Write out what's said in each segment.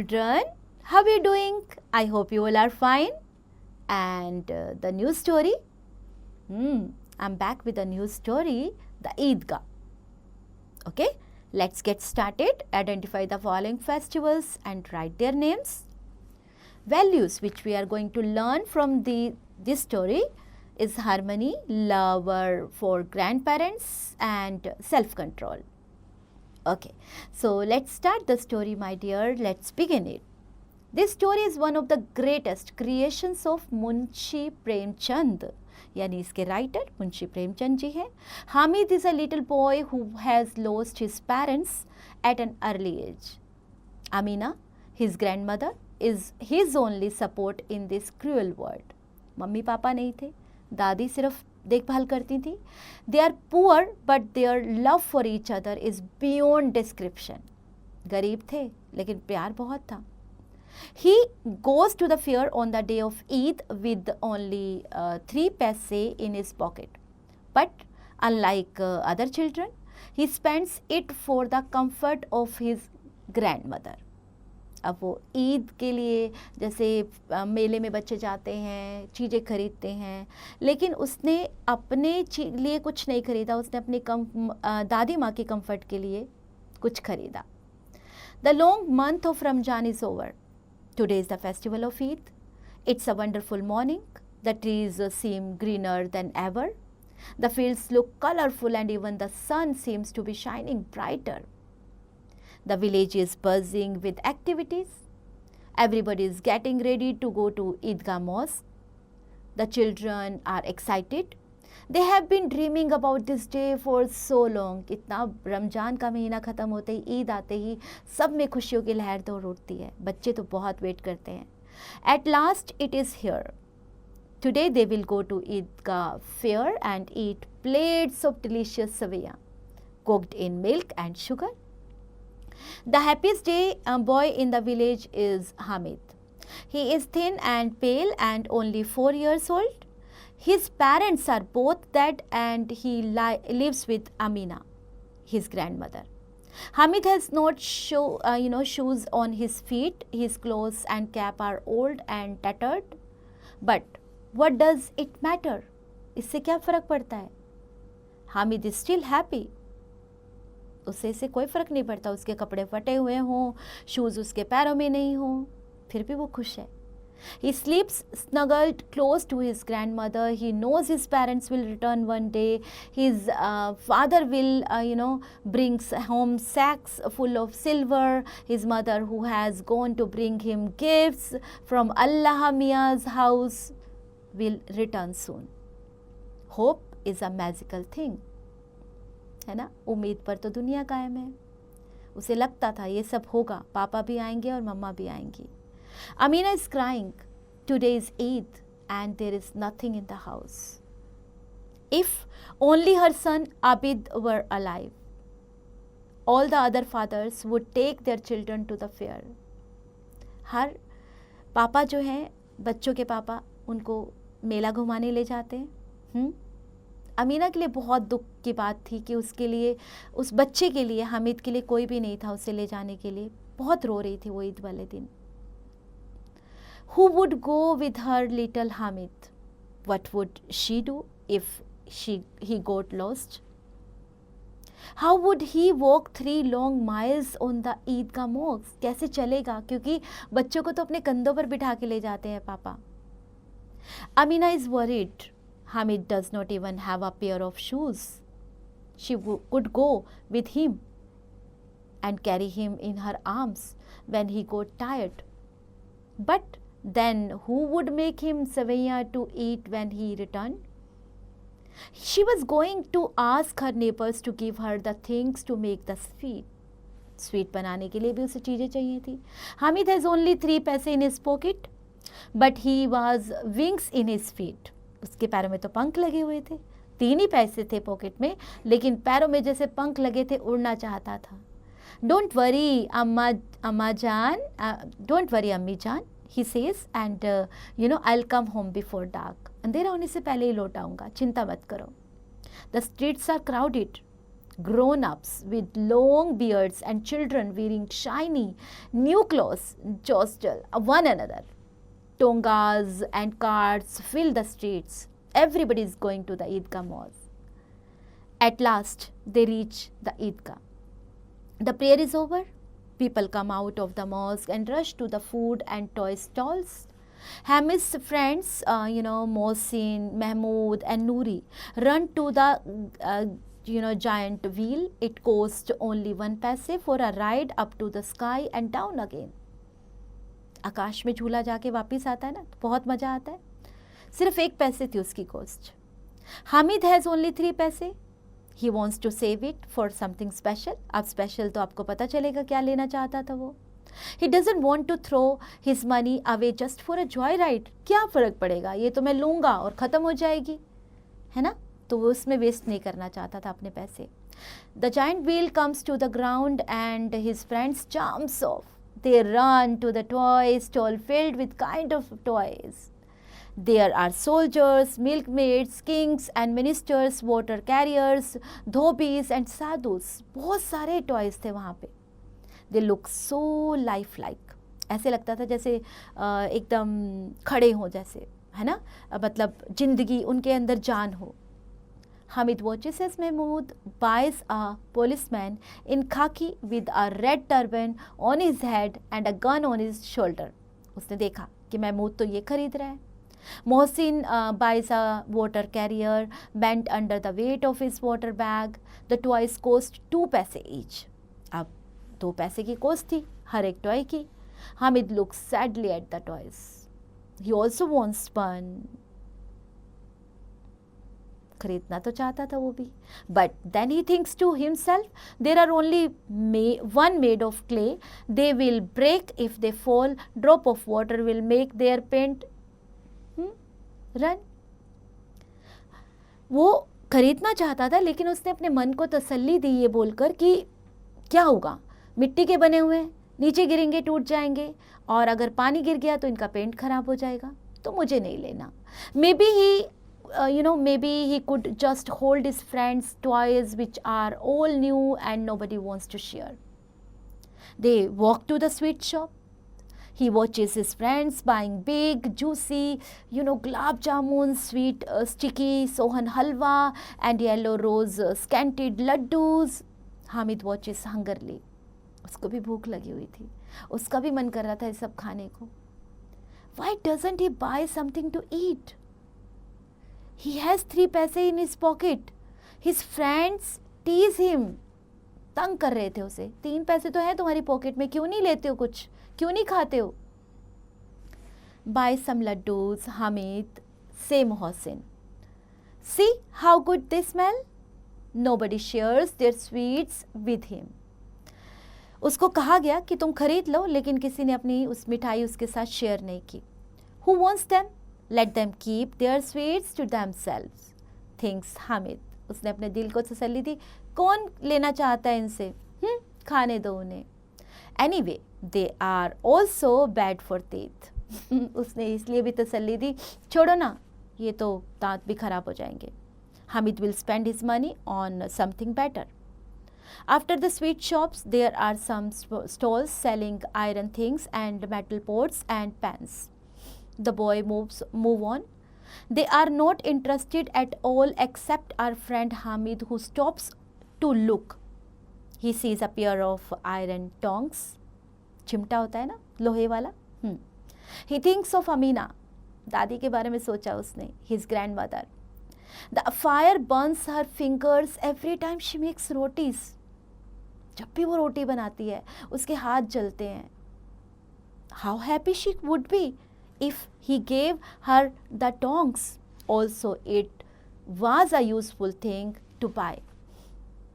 children, how are you doing? I hope you all are fine. And the new story? I'm back with a new story, the Eidgah. Okay, let's get started. Identify the following festivals and write their names. Values which we are going to learn from this story is harmony, love for grandparents and self-control. Okay, so let's start the story, my dear. Let's begin it. This story is one of the greatest creations of Munshi Premchand. यानी इसके writer Munshi Premchand ji हैं. Hamid is a little boy who has lost his parents at an early age. Amina, his grandmother, is his only support in this cruel world. Mummy papa नहीं थे, दादी सिर्फ देखभाल करती थी. They are poor but their love for each other is beyond description. गरीब थे लेकिन प्यार बहुत था. He goes to the fair on the day of Eid with only 3 paise in his pocket. But unlike other children, he spends it for the comfort of his grandmother. अब वो ईद के लिए जैसे मेले में बच्चे जाते हैं, चीज़ें खरीदते हैं, लेकिन उसने अपने लिए कुछ नहीं खरीदा. उसने अपनी दादी माँ की कंफर्ट के लिए कुछ खरीदा. The long month of Ramjan is over. Today is the festival of Eid. It's a wonderful morning. The trees seem greener than ever. The fields look colorful and even the sun seems to be shining brighter. The village is buzzing with activities. Everybody is getting ready to go to Eidgah Mosque. The children are excited. They have been dreaming about this day for so long. इतना रमजान का महीना ख़त्म होते ही, ईद आते ही सब में खुशियों की लहर दौड़ उठती है. बच्चे तो बहुत वेट करते हैं. At last it is here. Today they will go to Eidgah fair and eat plates of delicious savaya, cooked in milk and sugar. The happiest boy in the village is Hamid. He is thin and pale and only 4 years old. His parents are both dead and he lives with Amina, his grandmother. Hamid has not shoes on his feet. His clothes and cap are old and tattered. But what does it matter? इससे क्या फ़र्क पड़ता है? Hamid is still happy. उसे इससे कोई फ़र्क नहीं पड़ता. उसके कपड़े फटे हुए हों, शूज़ उसके पैरों में नहीं हों, फिर भी वो खुश है. He sleeps snuggled close to his grandmother. He knows his parents will return one day. His father will, brings home sacks full of silver. His mother, who has gone to bring him gifts from Allah Mia's house, will return soon. Hope is a magical thing. है ना? उम्मीद पर तो दुनिया कायम है. उसे लगता था ये सब होगा, पापा भी आएंगे और मम्मा भी आएंगी. Amina is crying. Today is Eid and there is nothing in the house. If only her son Abid were alive. All the other fathers would take their children to the fair. हर पापा जो हैं, बच्चों के पापा, उनको मेला घुमाने ले जाते हैं. अमीना के लिए बहुत दुख की बात थी कि उसके लिए, उस बच्चे के लिए, हामिद के लिए कोई भी नहीं था उसे ले जाने के लिए. बहुत रो रही थी वो ईद वाले दिन. Who would go with her little Hamid? What would she do if he got lost? How would he walk 3 long miles on the Eidgah Mosque? कैसे चलेगा? क्योंकि बच्चों को तो अपने कंधों पर बिठा के ले जाते हैं पापा. Amina is worried. Hamid does not even have a pair of shoes. She could go with him and carry him in her arms when he got tired. But then who would make him savaya to eat when he returned? She was going to ask her neighbors to give her the things to make the sweet. Sweet बनाने के लिए भी उसे चीज़ें चाहिए थी. Hamid has only 3 paise in his pocket, but he was wings in his feet. उसके पैरों में तो पंख लगे हुए थे. 3 ही पैसे थे पॉकेट में, लेकिन पैरों में जैसे पंख लगे थे, उड़ना चाहता था. Don't worry, Amma Jaan. Don't worry, Ammi Jaan. He says, and I'll come home before dark. अंधेरा होने से पहले ही लौट आऊँगा, चिंता मत करो. The streets are crowded. Grown-ups with long beards and children wearing shiny new clothes jostle one another. Tongas and carts fill the streets. Everybody is going to the Eidgah mosque. At last, they reach the Eidgah. The prayer is over. People come out of the mosque and rush to the food and toy stalls. Hamid's friends, Mohsin, Mahmood and Noori run to the giant wheel. It costs only 1 paise for a ride up to the sky and down again. आकाश में झूला जाके वापस आता है ना, तो बहुत मज़ा आता है. सिर्फ 1 पैसे थी उसकी कॉस्ट. हामिद हैज़ ओनली 3 पैसे. He wants to save it for something special. अब स्पेशल तो आपको पता चलेगा क्या लेना चाहता था वो. He doesn't want to throw his money away just for a joy ride. क्या फ़र्क पड़ेगा, ये तो मैं लूँगा और ख़त्म हो जाएगी, है ना. तो वो उसमें वेस्ट नहीं करना चाहता था अपने पैसे. The giant wheel comes to the ground and his friends jumps off. They run to the toy stall filled with kind of toys. There are soldiers, milkmaids, kings and ministers, water carriers, dhobis and sadhus. बहुत सारे toys थे वहाँ पे. They look so lifelike. ऐसे लगता था जैसे एकदम खड़े हों जैसे, है ना, मतलब जिंदगी उनके अंदर जान हो. Hamid watches as Mahmood buys a policeman in khaki with a red turban on his head and a gun on his shoulder. उसने देखा कि महमूद तो ये खरीद रहा है. Mohsin buys a water carrier bent under the weight of his water bag. The toys cost 2 paise each. अब 2 पैसे की कॉस्ट थी हर एक टॉय की. Hamid looks sadly at the toys. He also wants one. खरीदना तो चाहता था वो भी. But then he thinks to himself there are only one made of clay. They will break if they fall. Drop of water will make their paint run. वो खरीदना चाहता था लेकिन उसने अपने मन को तसल्ली दी ये बोलकर कि क्या होगा, मिट्टी के बने हुए हैं, नीचे गिरेंगे टूट जाएंगे, और अगर पानी गिर गया तो इनका पेंट खराब हो जाएगा, तो मुझे नहीं लेना. May be he maybe he could just hold his friends' toys which are all new and nobody wants to share. They walk to the sweet shop. He watches his friends buying big, juicy, gulab jamun, sweet, sticky, sohan halwa and yellow rose scented laddus. Hamid watches hungrily. उसको भी भूख लगी हुई थी. उसका भी मन कर रहा था ये सब खाने को. Why doesn't he buy something to eat? He has 3 paise in his pocket. His friends tease him. तंग कर रहे थे उसे. 3 पैसे तो हैं तुम्हारी पॉकेट में, क्यों नहीं लेते हो कुछ, क्यों नहीं खाते हो. Buy some laddus, Hamid, say Mohsin. See how good they smell. Nobody shares their sweets with him. उसको कहा गया कि तुम खरीद लो, लेकिन किसी ने अपनी उस मिठाई उसके साथ शेयर नहीं की. Who wants them? Let them keep their sweets to themselves, thinks Hamid. उसने अपने दिल को तसल्ली दी. कौन लेना चाहता है इनसे, खाने दो उन्हें. Anyway, they are also bad for teeth. उसने इसलिए भी तसल्ली दी, छोड़ो ना, ये तो दांत भी खराब हो जाएंगे. Hamid will spend his money on something better. After the sweet shops, there are some stalls selling iron things and metal pots and pans. The boy move on. They are not interested at all except our friend Hamid, who stops to look. He sees a pair of iron tongs. चिमटा होता है ना, लोहे वाला. He thinks of Amina. दादी के बारे में सोचा उसने. His grandmother. The fire burns her fingers every time she makes rotis. जब भी वो रोटी बनाती है उसके हाथ जलते हैं. How happy she would be if he gave her the tongs. Also, it was a useful thing to buy.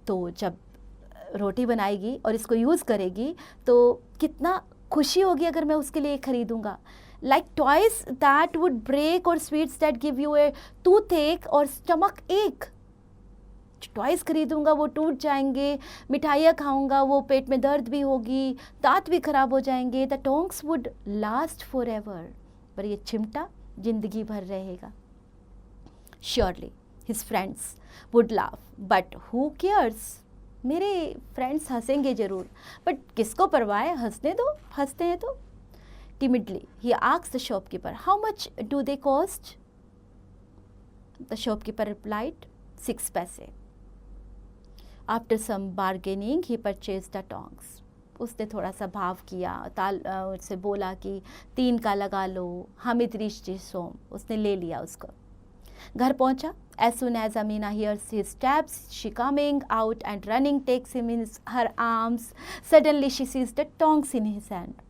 तो जब रोटी बनाएगी और इसको यूज़ करेगी तो कितना खुशी होगी अगर मैं उसके लिए खरीदूँगा. Like toys that would break or sweets that give you a toothache or stomach ache. Toys खरीदूँगा वो टूट जाएंगे, मिठाइयाँ खाऊँगा वो पेट में दर्द भी होगी, दांत भी खराब हो जाएंगे. The tongs would last for ever. पर ये चिमटा जिंदगी भर रहेगा. Surely his friends would laugh, but who cares. मेरे फ्रेंड्स हंसेंगे ज़रूर, बट किसको परवाह है, हंसने दो, हंसते हैं तो। Timidly, he asked the shopkeeper, "How much do they cost?" The shopkeeper replied, 6 paise. After some bargaining, he purchased the tongs. उसने थोड़ा सा भाव किया, उससे बोला कि 3 का लगा लो। Hamid reached his home. उसने ले लिया उसको। घर पहुंचा। As soon as Amina hears his steps, she coming out and running takes him in her arms. Suddenly she sees the tongs in his hand.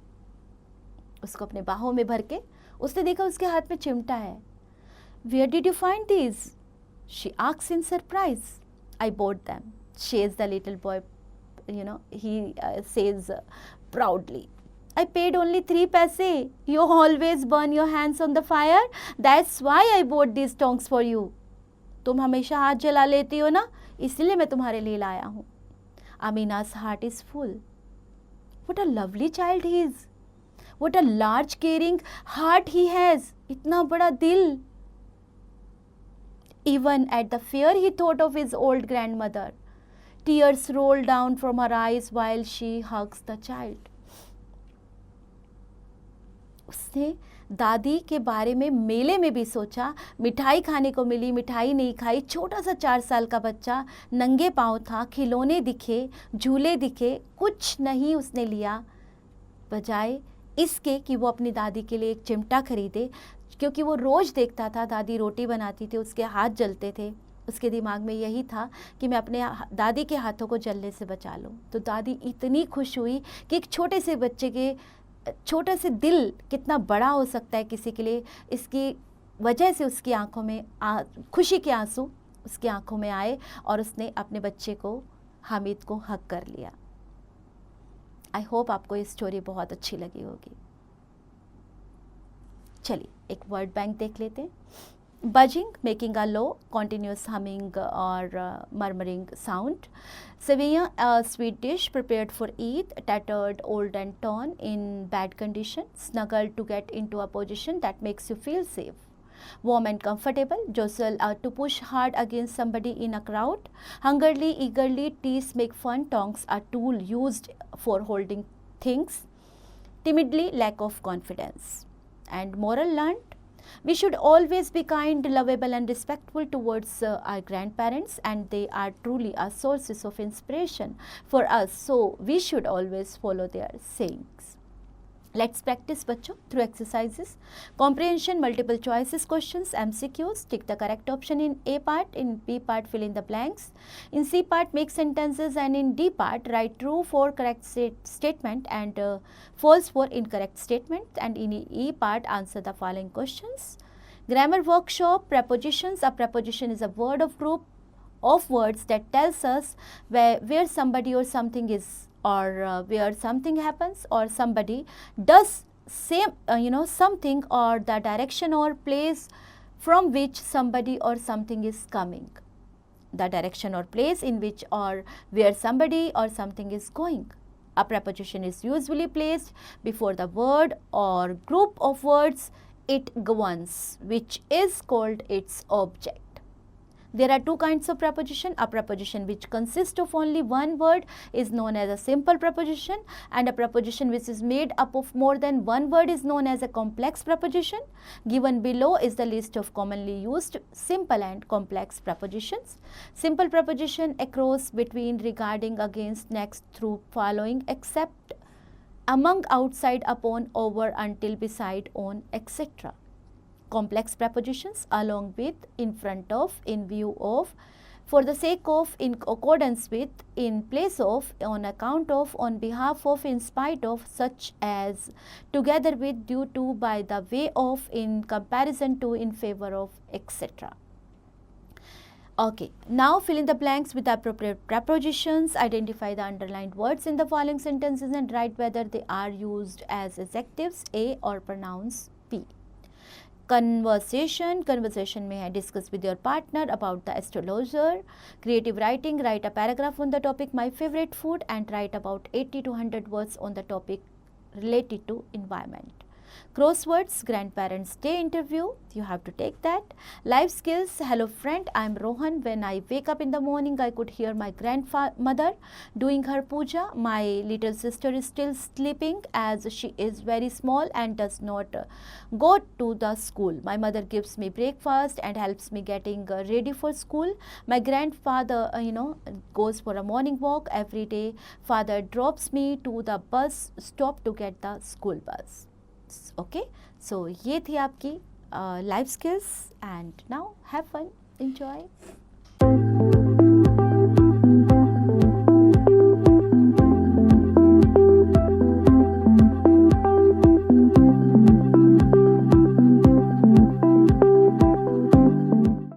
उसको अपने बाहों में भर के उसने देखा उसके हाथ में चिमटा है। Where did you find these? She asks in surprise. I bought them. Says the little boy, he says proudly. I paid only 3 paise. You always burn your hands on the fire. That's why I bought these tongs for you. तुम हमेशा हाथ जला लेती हो ना, इसलिए मैं तुम्हारे लिए लाया हूँ। Amina's heart is full. What a lovely child he is. What a large caring heart he has. इतना बड़ा दिल. Even at the fear he thought of his old grandmother. Tears roll down from her eyes while she hugs the child. उसने दादी के बारे में मेले में भी सोचा। मिठाई खाने को मिली, मिठाई नहीं खाई। छोटा सा 4 साल का बच्चा नंगे पाँव था, खिलौने दिखे, झूले दिखे, कुछ नहीं उसने लिया, बजाय इसके कि वो अपनी दादी के लिए एक चिमटा खरीदे, क्योंकि वो रोज़ देखता था दादी रोटी बनाती थी, उसके हाथ जलते थे। उसके दिमाग में यही था कि मैं अपने दादी के हाथों को जलने से बचा लूँ। तो दादी इतनी खुश हुई कि एक छोटे से बच्चे के छोटा से दिल कितना बड़ा हो सकता है किसी के लिए, इसकी वजह से उसकी आंखों में खुशी के आंसू उसकी आंखों में आए और उसने अपने बच्चे को, हामिद को हक कर लिया। आई होप आपको ये स्टोरी बहुत अच्छी लगी होगी। चलिए एक वर्ड बैंक देख लेते हैं। Buzzing, making a low, continuous humming or murmuring sound. Sevilla, a sweet dish prepared for Eid, tattered, old and torn, in bad condition, snuggled to get into a position that makes you feel safe. Warm and comfortable, jostle to push hard against somebody in a crowd. Hungrily, eagerly, tease, make fun, tongs, a tool used for holding things. Timidly, lack of confidence. And moral learned, we should always be kind, lovable and respectful towards our grandparents, and they are truly a sources of inspiration for us, so we should always follow their sayings. Let's practice बच्चों through exercises. Comprehension, multiple choices questions, MCQs. Tick the correct option in A part. In B part, fill in the blanks. In C part, make sentences, and in D part, write true for correct statement and false for incorrect statement. And in E part, answer the following questions. Grammar workshop. Prepositions. A preposition is a word of group of words that tells us where somebody or something is, or where something happens or somebody does same something, or the direction or place from which somebody or something is coming, the direction or place in which or where somebody or something is going. A preposition is usually placed before the word or group of words it governs, which is called its object. There are 2 kinds of preposition. A preposition which consists of only one word is known as a simple preposition, and a preposition which is made up of more than one word is known as a complex preposition. Given below is the list of commonly used simple and complex prepositions. Simple preposition across, between, regarding, against, next, through, following, except, among, outside, upon, over, until, beside, on, etc. Complex prepositions along with, in front of, in view of, for the sake of, in accordance with, in place of, on account of, on behalf of, in spite of, such as, together with, due to, by the way of, in comparison to, in favor of, etc. Okay, now fill in the blanks with the appropriate prepositions. Identify the underlined words in the following sentences and write whether they are used as adjectives A or pronouns B. Conversation में है discuss with your partner about the astrologer. Creative writing, write a paragraph on the topic my favorite food and write about 80 to 100 words on the topic related to environment. Crosswords, grandparents day interview, you have to take that. Life skills, hello friend, I am Rohan. When I wake up in the morning, I could hear my grandmother doing her puja. My little sister is still sleeping as she is very small and does not go to the school. My mother gives me breakfast and helps me getting ready for school. My grandfather, goes for a morning walk every day. Father drops me to the bus stop to get the school bus. Okay, so ये थी आपकी life skills and now have fun, enjoy.